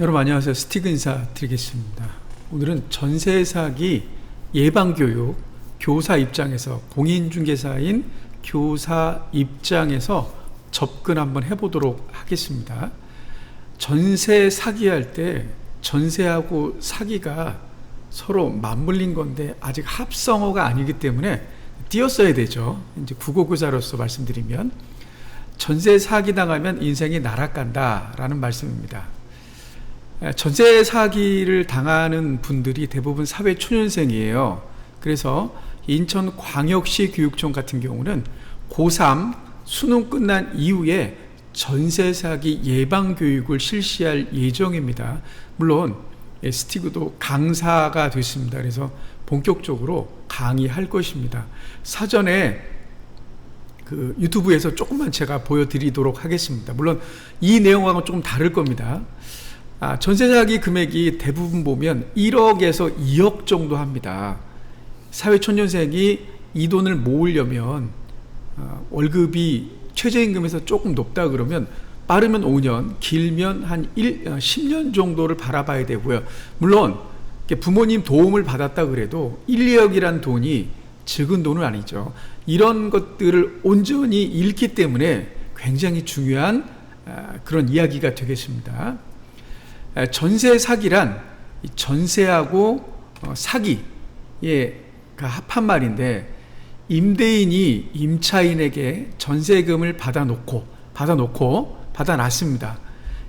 여러분 안녕하세요. 스티그 인사 드리겠습니다. 오늘은 전세 사기 예방교육, 교사 입장에서, 공인중개사인 교사 입장에서 접근 한번 해보도록 하겠습니다. 전세 사기할 때 전세하고 사기가 서로 맞물린 건데 아직 합성어가 아니기 때문에 띄었어야 되죠. 이제 국어교사로서 말씀드리면 전세 사기 당하면 인생이 나락간다 라는 말씀입니다. 전세 사기를 당하는 분들이 대부분 사회초년생이에요. 그래서 인천광역시 교육청 같은 경우는 고3 수능 끝난 이후에 전세 사기 예방 교육을 실시할 예정입니다. 물론 스티그도 강사가 됐습니다. 그래서 본격적으로 강의할 것입니다. 사전에 유튜브에서 조금만 제가 보여드리도록 하겠습니다. 물론 이 내용하고는 조금 다를 겁니다. 전세 사기 금액이 대부분 보면 1억에서 2억 정도 합니다. 사회초년생이 이 돈을 모으려면 월급이 최저임금에서 조금 높다 그러면 빠르면 5년, 길면 한 10년 정도를 바라봐야 되고요. 물론 부모님 도움을 받았다 그래도 1, 2억이란 돈이 적은 돈은 아니죠. 이런 것들을 온전히 잃기 때문에 굉장히 중요한 그런 이야기가 되겠습니다. 전세 사기란 전세하고 사기가 합한 말인데, 임대인이 임차인에게 전세금을 받아놨습니다.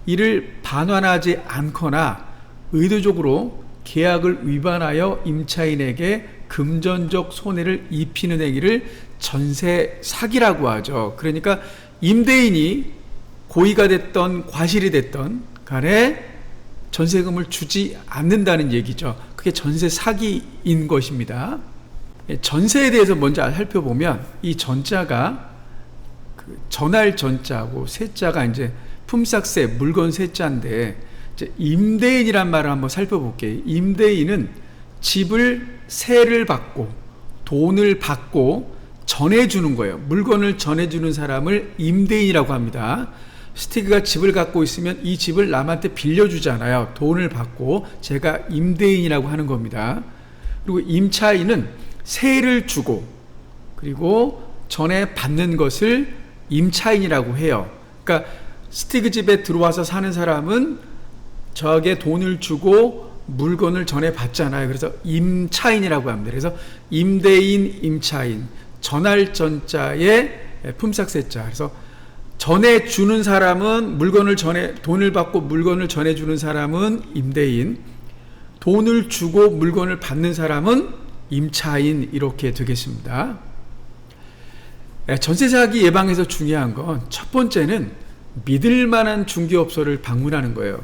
이를 반환하지 않거나 의도적으로 계약을 위반하여 임차인에게 금전적 손해를 입히는 행위를 전세 사기라고 하죠. 그러니까 임대인이 고의가 됐던 과실이 됐던 간에 전세금을 주지 않는다는 얘기죠. 그게 전세 사기인 것입니다. 전세에 대해서 먼저 살펴보면 이 전자가 전할 전자고 세자가 이제 품삯세, 물건 세자인데, 임대인이란 말을 한번 살펴볼게요. 임대인은 집을 세를 받고 돈을 받고 전해주는 거예요. 물건을 전해주는 사람을 임대인이라고 합니다. 스티그가 집을 갖고 있으면 이 집을 남한테 빌려주잖아요. 돈을 받고 제가 임대인이라고 하는 겁니다. 그리고 임차인은 세를 주고 그리고 전에 받는 것을 임차인이라고 해요. 그러니까 스티그 집에 들어와서 사는 사람은 저에게 돈을 주고 물건을 전에 받잖아요. 그래서 임차인이라고 합니다. 그래서 임대인, 임차인, 전할 전자의 품삯세자. 그래서 전해주는 사람은 돈을 받고 물건을 전해주는 사람은 임대인, 돈을 주고 물건을 받는 사람은 임차인, 이렇게 되겠습니다. 전세 사기 예방에서 중요한 건 첫 번째는 믿을 만한 중개업소를 방문하는 거예요.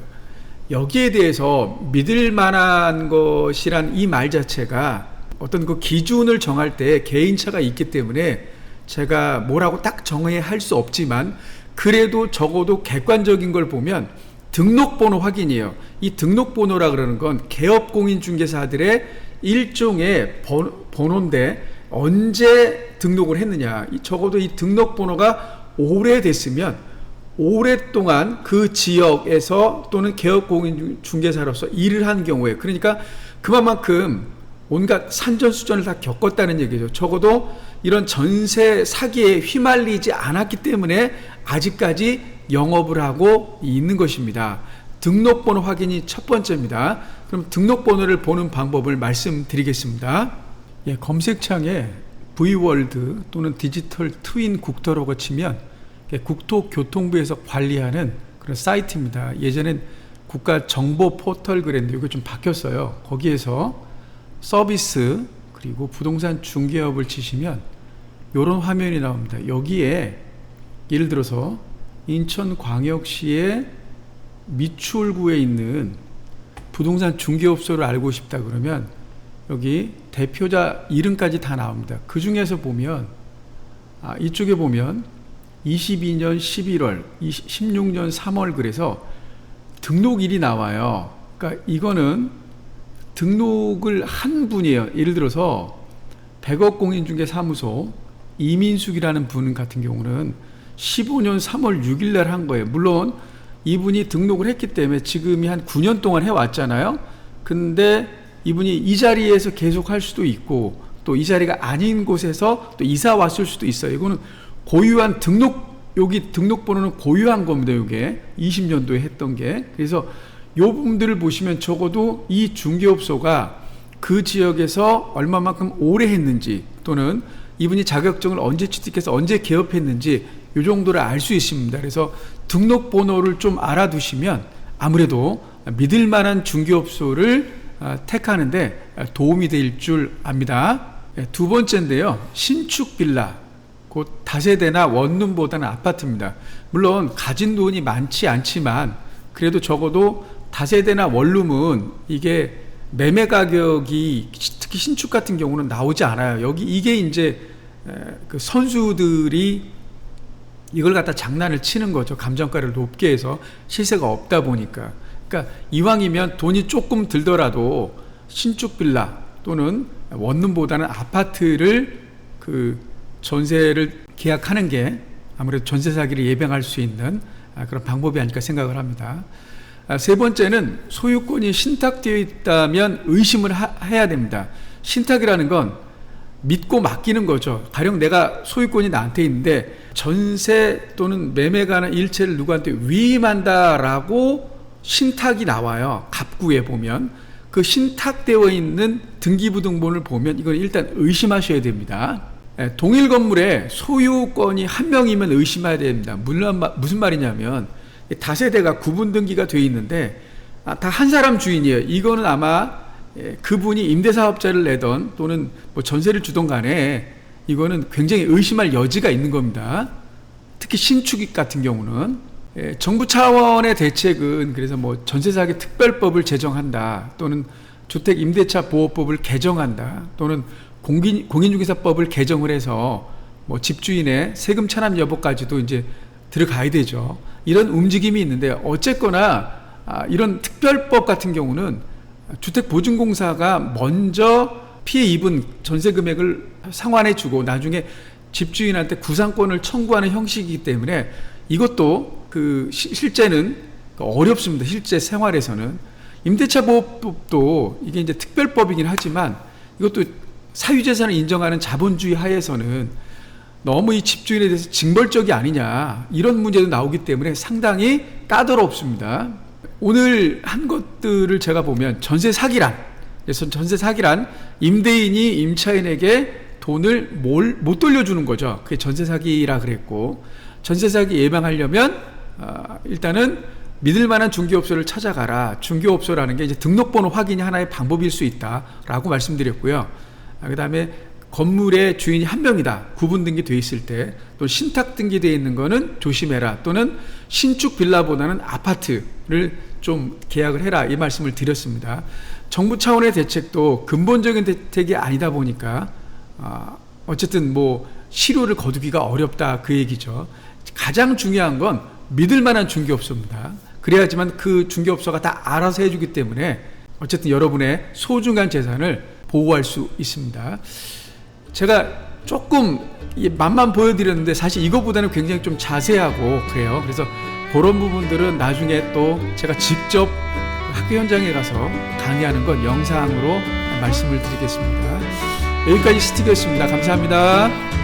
여기에 대해서 믿을 만한 것이란 이 말 자체가 어떤 그 기준을 정할 때 개인차가 있기 때문에 제가 뭐라고 딱 정해야 할 수 없지만, 그래도 적어도 객관적인 걸 보면 등록번호 확인이에요. 이 등록번호라 그러는 건 개업공인중개사들의 일종의 번호인데, 언제 등록을 했느냐, 적어도 이 등록번호가 오래됐으면 오랫동안 그 지역에서 또는 개업공인중개사로서 일을 한 경우에, 그러니까 그만큼 온갖 산전수전을 다 겪었다는 얘기죠. 적어도 이런 전세 사기에 휘말리지 않았기 때문에 아직까지 영업을 하고 있는 것입니다. 등록번호 확인이 첫 번째입니다. 그럼 등록번호를 보는 방법을 말씀드리겠습니다. 검색창에 V월드 또는 디지털 트윈 국도라고 치면 국토교통부에서 관리하는 그런 사이트입니다. 예전엔 국가정보 포털 그랬는데 이게 좀 바뀌었어요. 거기에서 서비스 그리고 부동산 중개업을 치시면 이런 화면이 나옵니다. 여기에 예를 들어서 인천광역시의 미추홀구에 있는 부동산 중개업소를 알고 싶다 그러면 여기 대표자 이름까지 다 나옵니다. 그 중에서 보면 이쪽에 보면 22년 11월, 16년 3월 그래서 등록일이 나와요. 그러니까 이거는 등록을 한 분이에요. 예를 들어서 100억 공인중개사무소 이민숙이라는 분 같은 경우는 15년 3월 6일 날 한 거예요. 물론 이분이 등록을 했기 때문에 지금이 한 9년 동안 해왔잖아요. 근데 이분이 이 자리에서 계속 할 수도 있고 또 이 자리가 아닌 곳에서 또 이사 왔을 수도 있어요. 이거는 고유한 여기 등록번호는 고유한 겁니다. 이게 20년도에 했던 게. 그래서 요 부분들을 보시면 적어도 이 중개업소가 그 지역에서 얼마만큼 오래 했는지 또는 이분이 자격증을 언제 취득해서 언제 개업했는지 요 정도를 알 수 있습니다. 그래서 등록번호를 좀 알아두시면 아무래도 믿을 만한 중개업소를 택하는데 도움이 될 줄 압니다. 두 번째인데요. 신축 빌라, 곧 다세대나 원룸보다는 아파트입니다. 물론 가진 돈이 많지 않지만 그래도 적어도 다세대나 원룸은 이게 매매 가격이 특히 신축 같은 경우는 나오지 않아요. 이게 이제 그 선수들이 이걸 갖다 장난을 치는 거죠. 감정가를 높게 해서 시세가 없다 보니까. 그러니까 이왕이면 돈이 조금 들더라도 신축 빌라 또는 원룸보다는 아파트를 그 전세를 계약하는 게 아무래도 전세 사기를 예방할 수 있는 그런 방법이 아닐까 생각을 합니다. 세 번째는 소유권이 신탁되어 있다면 의심을 해야 됩니다. 신탁이라는 건 믿고 맡기는 거죠. 가령 내가 소유권이 나한테 있는데 전세 또는 매매가 하는 일체를 누구한테 위임한다라고 신탁이 나와요. 갑구에 보면 그 신탁되어 있는 등기부등본을 보면 이건 일단 의심하셔야 됩니다. 동일 건물에 소유권이 한 명이면 의심해야 됩니다. 물론 무슨 말이냐면 다세대가 구분 등기가 되어 있는데 다 한 사람 주인이에요. 이거는 아마 그분이 임대사업자를 내던 또는 뭐 전세를 주던 간에 이거는 굉장히 의심할 여지가 있는 겁니다. 특히 신축 같은 경우는 정부 차원의 대책은 그래서 뭐 전세사기 특별법을 제정한다 또는 주택임대차 보호법을 개정한다 또는 공인중개사법을 개정을 해서 뭐 집주인의 세금 차납 여부까지도 이제 들어가야 되죠. 이런 움직임이 있는데 어쨌거나 이런 특별법 같은 경우는 주택보증공사가 먼저 피해 입은 전세 금액을 상환해주고 나중에 집주인한테 구상권을 청구하는 형식이기 때문에 이것도 실제는 어렵습니다. 실제 생활에서는 임대차 보호법도 이게 이제 특별법이긴 하지만 이것도 사유재산을 인정하는 자본주의 하에서는 너무 이 집주인에 대해서 징벌적이 아니냐 이런 문제도 나오기 때문에 상당히 까다롭습니다. 오늘 한 것들을 제가 보면 전세 사기란 임대인이 임차인에게 돈을 못 돌려주는 거죠. 그게 전세 사기라 그랬고 전세 사기 예방하려면 일단은 믿을 만한 중개업소를 찾아가라. 중개업소라는 게 이제 등록번호 확인이 하나의 방법일 수 있다라고 말씀드렸고요. 그 다음에 건물의 주인이 한 명이다. 구분 등기되어 있을 때 또 신탁 등기되어 있는 거는 조심해라. 또는 신축 빌라보다는 아파트를 좀 계약을 해라. 이 말씀을 드렸습니다. 정부 차원의 대책도 근본적인 대책이 아니다 보니까 어쨌든 뭐 실효를 거두기가 어렵다 그 얘기죠. 가장 중요한 건 믿을 만한 중개업소입니다. 그래야지만 그 중개업소가 다 알아서 해주기 때문에 어쨌든 여러분의 소중한 재산을 보호할 수 있습니다. 제가 조금 맛만 보여드렸는데 사실 이거보다는 굉장히 좀 자세하고 그래요. 그래서 그런 부분들은 나중에 또 제가 직접 학교 현장에 가서 강의하는 건 영상으로 말씀을 드리겠습니다. 여기까지 스틱이었습니다. 감사합니다.